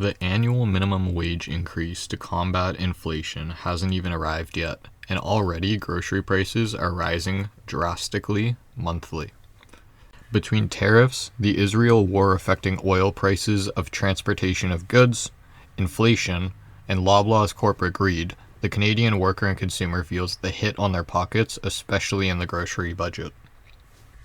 The annual minimum wage increase to combat inflation hasn't even arrived yet, and already grocery prices are rising drastically monthly. Between tariffs, the Israel war affecting oil prices of transportation of goods, inflation, and Loblaws corporate greed, the Canadian worker and consumer feels the hit on their pockets, especially in the grocery budget.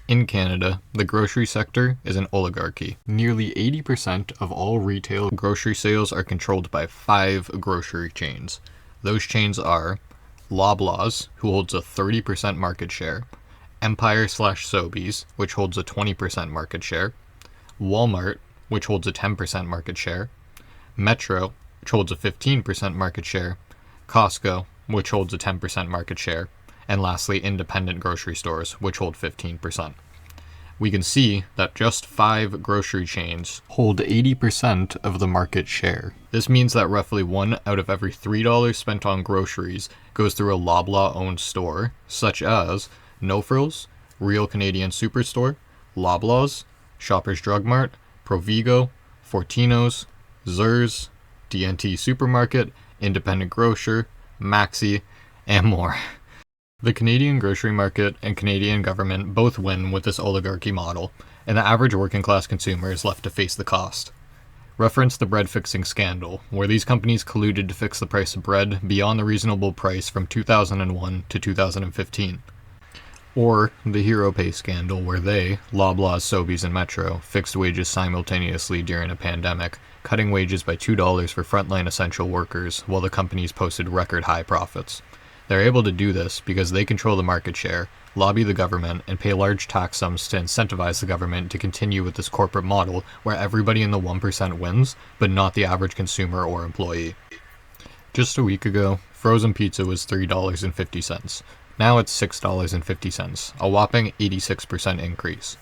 In Canada, the grocery sector is an oligarchy. Nearly 80% of all retail grocery sales are controlled by 5 grocery chains. Those chains are Loblaws, who holds a 30% market share, Empire/Sobeys, which holds a 20% market share, Walmart, which holds a 10% market share, Metro, which holds a 15% market share, Costco, which holds a 10% market share, and lastly, independent grocery stores, which hold 15%. We can see that just 5 grocery chains hold 80% of the market share. This means that roughly 1 out of every $3 spent on groceries goes through a Loblaw-owned store, such as No Frills, Real Canadian Superstore, Loblaws, Shoppers Drug Mart, Provigo, Fortinos, Zurs, D&T Supermarket, Independent Grocer, Maxi, and more. The Canadian grocery market and Canadian government both win with this oligarchy model, and the average working class consumer is left to face the cost. Reference the bread fixing scandal, where these companies colluded to fix the price of bread beyond the reasonable price from 2001 to 2015. Or the Hero Pay scandal, where they, Loblaws, Sobeys, and Metro, fixed wages simultaneously during a pandemic, cutting wages by $2 for frontline essential workers while the companies posted record high profits. They're able to do this because they control the market share, lobby the government, and pay large tax sums to incentivize the government to continue with this corporate model where everybody in the 1% wins, but not the average consumer or employee. Just a week ago, frozen pizza was $3.50. Now it's $6.50, a whopping 86% increase.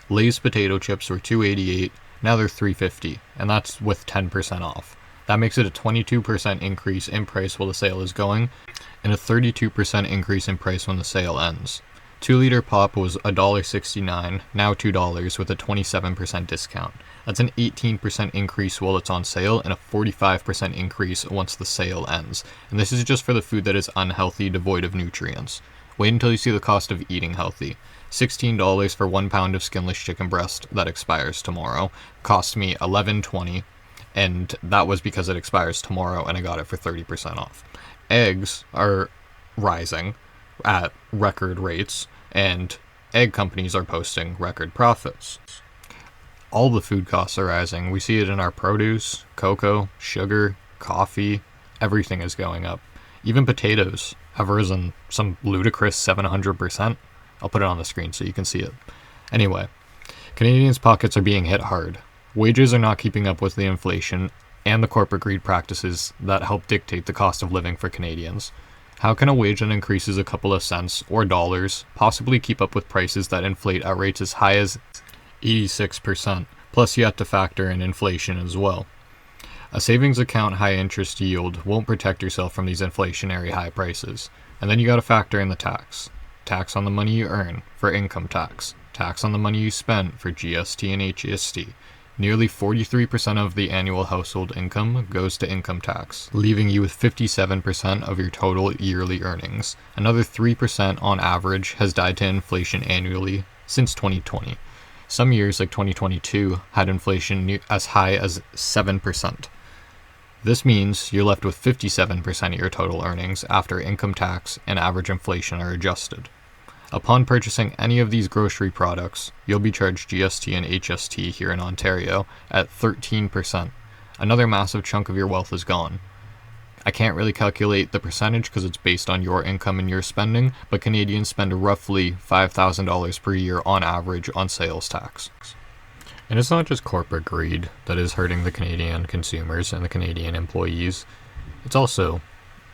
Lay's potato chips were $2.88, now they're $3.50, and that's with 10% off. That makes it a 22% increase in price while the sale is going, and a 32% increase in price when the sale ends. 2-liter pop was $1.69, now $2 with a 27% discount. That's an 18% increase while it's on sale and a 45% increase once the sale ends. And this is just for the food that is unhealthy, devoid of nutrients. Wait until you see the cost of eating healthy. $16 for 1 pound of skinless chicken breast that expires tomorrow. Cost me $11.20, and that was because it expires tomorrow and I got it for 30% off. Eggs are rising at record rates, and egg companies are posting record profits. All the food costs are rising. We see it in our produce, cocoa, sugar, coffee. Everything is going up. Even potatoes have risen some ludicrous 700%. I'll put it on the screen so you can see it. Anyway, Canadians' pockets are being hit hard. Wages are not keeping up with the inflation and the corporate greed practices that help dictate the cost of living for Canadians. How can a wage that increases a couple of cents or dollars possibly keep up with prices that inflate at rates as high as 86%, plus you have to factor in inflation as well? A savings account high interest yield won't protect yourself from these inflationary high prices. And then you gotta factor in the tax. Tax on the money you earn for income tax. Tax on the money you spend for GST and HST. Nearly 43% of the annual household income goes to income tax, leaving you with 57% of your total yearly earnings. Another 3% on average has died to inflation annually since 2020. Some years, like 2022, had inflation as high as 7%. This means you're left with 57% of your total earnings after income tax and average inflation are adjusted. Upon purchasing any of these grocery products, you'll be charged GST and HST here in Ontario at 13%. Another massive chunk of your wealth is gone. I can't really calculate the percentage because it's based on your income and your spending, but Canadians spend roughly $5,000 per year on average on sales tax. And it's not just corporate greed that is hurting the Canadian consumers and the Canadian employees. It's also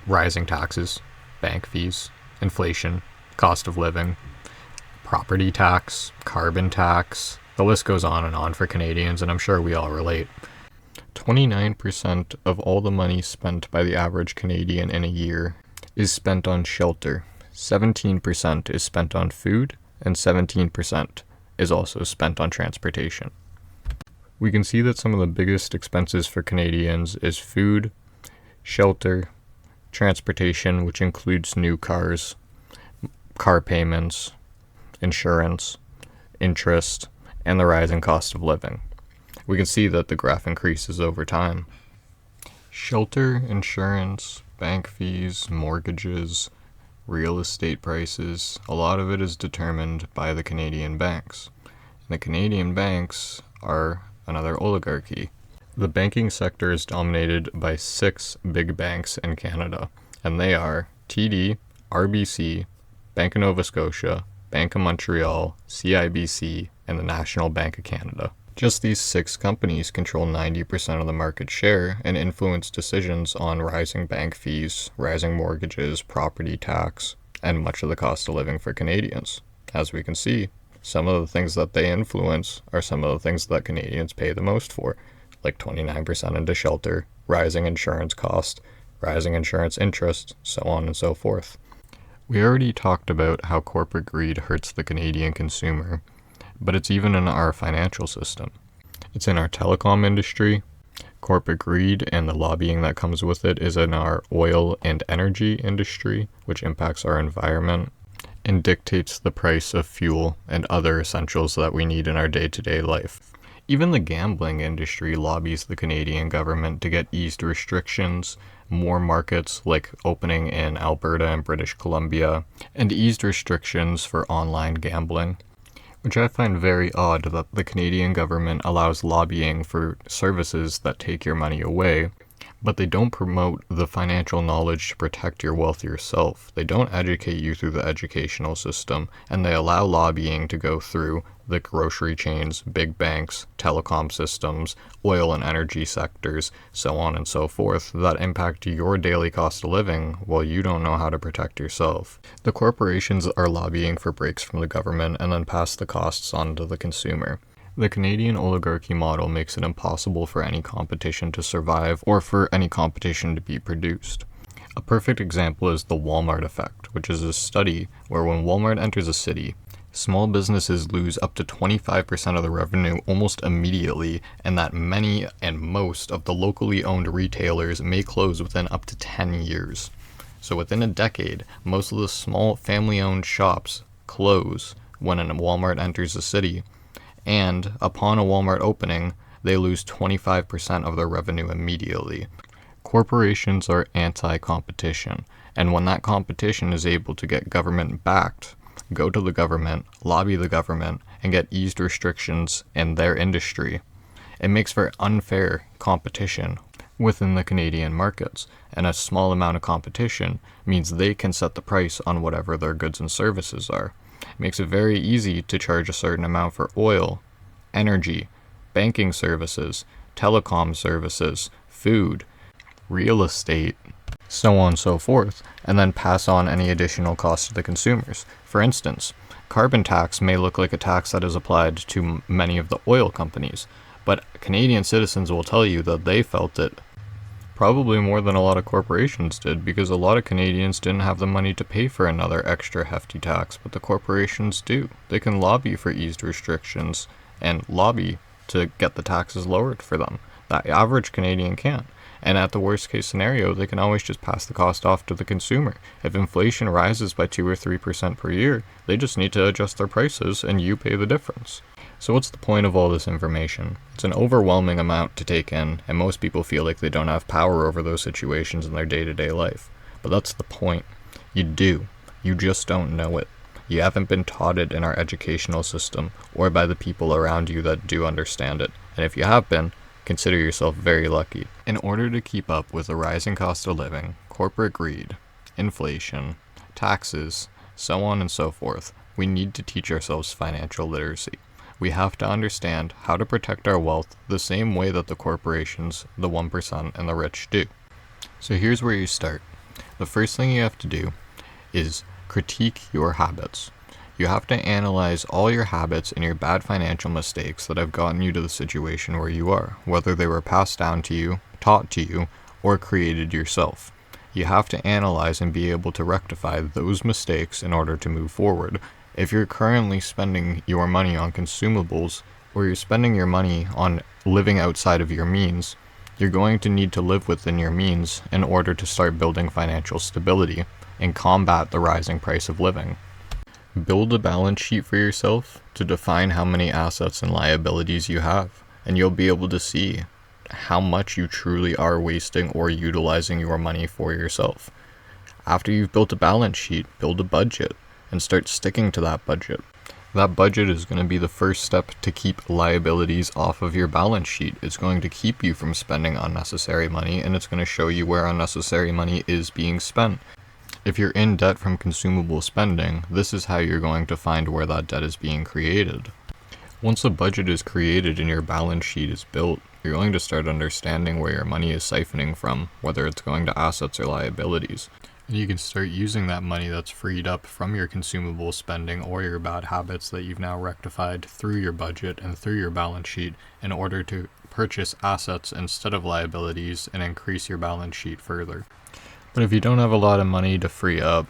rising taxes, bank fees, inflation, cost of living, property tax, carbon tax. The list goes on and on for Canadians, and I'm sure we all relate. 29% of all the money spent by the average Canadian in a year is spent on shelter. 17% is spent on food, and 17% is also spent on transportation. We can see that some of the biggest expenses for Canadians is food, shelter, transportation, which includes new cars, car payments, insurance, interest, and the rising cost of living. We can see that the graph increases over time. Shelter, insurance, bank fees, mortgages, real estate prices, a lot of it is determined by the Canadian banks. And the Canadian banks are another oligarchy. The banking sector is dominated by 6 big banks in Canada, and they are TD, RBC, Bank of Nova Scotia, Bank of Montreal, CIBC, and the National Bank of Canada. Just these 6 companies control 90% of the market share and influence decisions on rising bank fees, rising mortgages, property tax, and much of the cost of living for Canadians. As we can see, some of the things that they influence are some of the things that Canadians pay the most for, like 29% into shelter, rising insurance cost, rising insurance interest, so on and so forth. We already talked about how corporate greed hurts the Canadian consumer, but it's even in our financial system. It's in our telecom industry. Corporate greed and the lobbying that comes with it is in our oil and energy industry, which impacts our environment and dictates the price of fuel and other essentials that we need in our day-to-day life. Even the gambling industry lobbies the Canadian government to get eased restrictions, more markets like opening in Alberta and British Columbia, and eased restrictions for online gambling, which I find very odd that the Canadian government allows lobbying for services that take your money away, but they don't promote the financial knowledge to protect your wealth yourself. They don't educate you through the educational system, and they allow lobbying to go through the grocery chains, big banks, telecom systems, oil and energy sectors, so on and so forth, that impact your daily cost of living while you don't know how to protect yourself. The corporations are lobbying for breaks from the government and then pass the costs on to the consumer. The Canadian oligarchy model makes it impossible for any competition to survive or for any competition to be produced. A perfect example is the Walmart effect, which is a study where when Walmart enters a city, small businesses lose up to 25% of the revenue almost immediately, and that many and most of the locally owned retailers may close within up to 10 years. So within a decade, most of the small family-owned shops close when a Walmart enters a city, and upon a Walmart opening, they lose 25% of their revenue immediately. Corporations are anti-competition, and when that competition is able to get government-backed, go to the government, lobby the government, and get eased restrictions in their industry, it makes for unfair competition within the Canadian markets, and a small amount of competition means they can set the price on whatever their goods and services are. It makes it very easy to charge a certain amount for oil, energy, banking services, telecom services, food, real estate, so on and so forth, and then pass on any additional costs to the consumers. For instance, carbon tax may look like a tax that is applied to many of the oil companies, but Canadian citizens will tell you that they felt it probably more than a lot of corporations did, because a lot of Canadians didn't have the money to pay for another extra hefty tax, but the corporations do. They can lobby for eased restrictions and lobby to get the taxes lowered for them. The average Canadian can't. And at the worst case scenario, they can always just pass the cost off to the consumer. If inflation rises by 2 or 3% per year, they just need to adjust their prices and you pay the difference. So what's the point of all this information? It's an overwhelming amount to take in, and most people feel like they don't have power over those situations in their day-to-day life. But that's the point. You do. You just don't know it. You haven't been taught it in our educational system or by the people around you that do understand it. And if you have been, consider yourself very lucky. In order to keep up with the rising cost of living, corporate greed, inflation, taxes, so on and so forth, we need to teach ourselves financial literacy. We have to understand how to protect our wealth the same way that the corporations, the 1%, and the rich do. So here's where you start. The first thing you have to do is critique your habits. You have to analyze all your habits and your bad financial mistakes that have gotten you to the situation where you are, whether they were passed down to you, taught to you, or created yourself. You have to analyze and be able to rectify those mistakes in order to move forward. If you're currently spending your money on consumables, or you're spending your money on living outside of your means, you're going to need to live within your means in order to start building financial stability and combat the rising price of living. Build a balance sheet for yourself to define how many assets and liabilities you have, and you'll be able to see how much you truly are wasting or utilizing your money for yourself. After you've built a balance sheet, build a budget and start sticking to that budget. That budget is going to be the first step to keep liabilities off of your balance sheet. It's going to keep you from spending unnecessary money, and it's going to show you where unnecessary money is being spent. If you're in debt from consumable spending, this is how you're going to find where that debt is being created. Once a budget is created and your balance sheet is built, you're going to start understanding where your money is siphoning from, whether it's going to assets or liabilities. And you can start using that money that's freed up from your consumable spending or your bad habits that you've now rectified through your budget and through your balance sheet in order to purchase assets instead of liabilities and increase your balance sheet further. But if you don't have a lot of money to free up,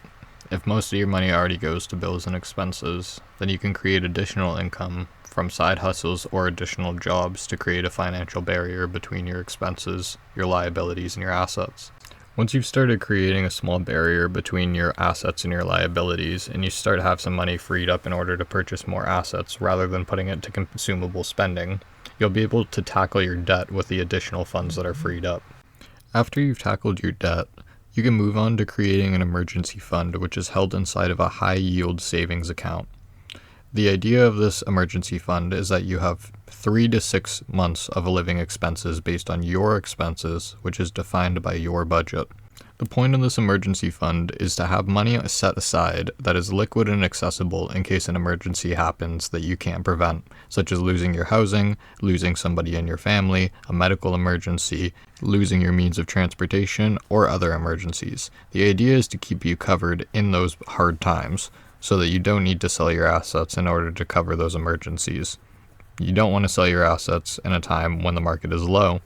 if most of your money already goes to bills and expenses, then you can create additional income from side hustles or additional jobs to create a financial barrier between your expenses, your liabilities, and your assets. Once you've started creating a small barrier between your assets and your liabilities, and you start to have some money freed up in order to purchase more assets rather than putting it to consumable spending, you'll be able to tackle your debt with the additional funds that are freed up. After you've tackled your debt, you can move on to creating an emergency fund, which is held inside of a high-yield savings account. The idea of this emergency fund is that you have 3 to 6 months of living expenses based on your expenses, which is defined by your budget. The point of this emergency fund is to have money set aside that is liquid and accessible in case an emergency happens that you can't prevent, such as losing your housing, losing somebody in your family, a medical emergency, losing your means of transportation, or other emergencies. The idea is to keep you covered in those hard times, so that you don't need to sell your assets in order to cover those emergencies. You don't want to sell your assets in a time when the market is low,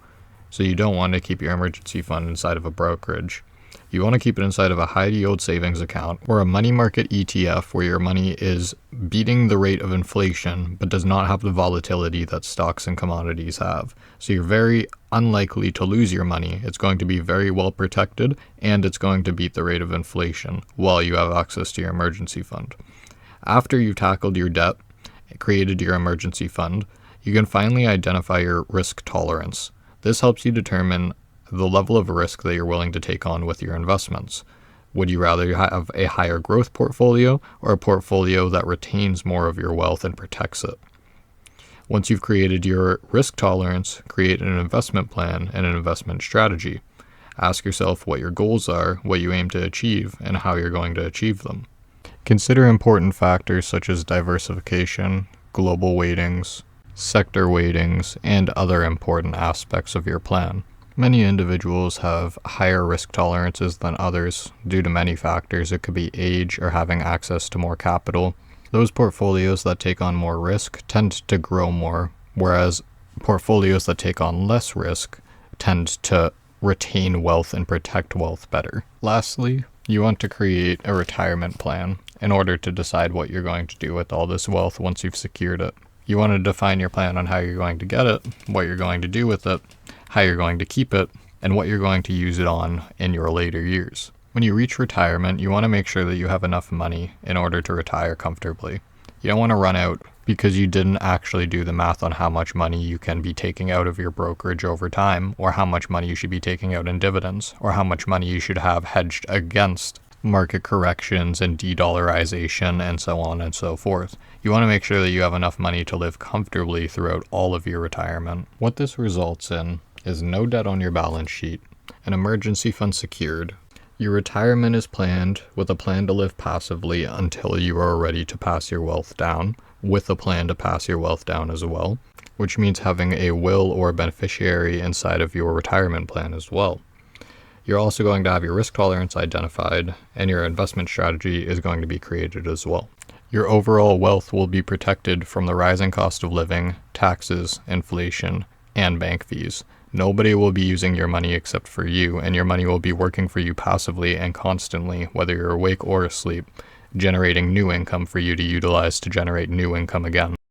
so you don't want to keep your emergency fund inside of a brokerage. You want to keep it inside of a high-yield savings account or a money market ETF where your money is beating the rate of inflation but does not have the volatility that stocks and commodities have. So you're very unlikely to lose your money. It's going to be very well protected and it's going to beat the rate of inflation while you have access to your emergency fund. After you've tackled your debt, created your emergency fund, you can finally identify your risk tolerance. This helps you determine the level of risk that you're willing to take on with your investments. Would you rather have a higher growth portfolio or a portfolio that retains more of your wealth and protects it? Once you've created your risk tolerance, create an investment plan and an investment strategy. Ask yourself what your goals are, what you aim to achieve, and how you're going to achieve them. Consider important factors such as diversification, global weightings, sector weightings, and other important aspects of your plan. Many individuals have higher risk tolerances than others due to many factors. It could be age or having access to more capital. Those portfolios that take on more risk tend to grow more, whereas portfolios that take on less risk tend to retain wealth and protect wealth better. Lastly, you want to create a retirement plan in order to decide what you're going to do with all this wealth once you've secured it. You want to define your plan on how you're going to get it, what you're going to do with it, how you're going to keep it, and what you're going to use it on in your later years. When you reach retirement, you want to make sure that you have enough money in order to retire comfortably. You don't want to run out because you didn't actually do the math on how much money you can be taking out of your brokerage over time, or how much money you should be taking out in dividends, or how much money you should have hedged against market corrections and de-dollarization and so on and so forth. You want to make sure that you have enough money to live comfortably throughout all of your retirement. What this results in is no debt on your balance sheet, an emergency fund secured. Your retirement is planned with a plan to live passively until you are ready to pass your wealth down, with a plan to pass your wealth down as well, which means having a will or a beneficiary inside of your retirement plan as well. You're also going to have your risk tolerance identified, and your investment strategy is going to be created as well. Your overall wealth will be protected from the rising cost of living, taxes, inflation, and bank fees. Nobody will be using your money except for you, and your money will be working for you passively and constantly, whether you're awake or asleep, generating new income for you to utilize to generate new income again.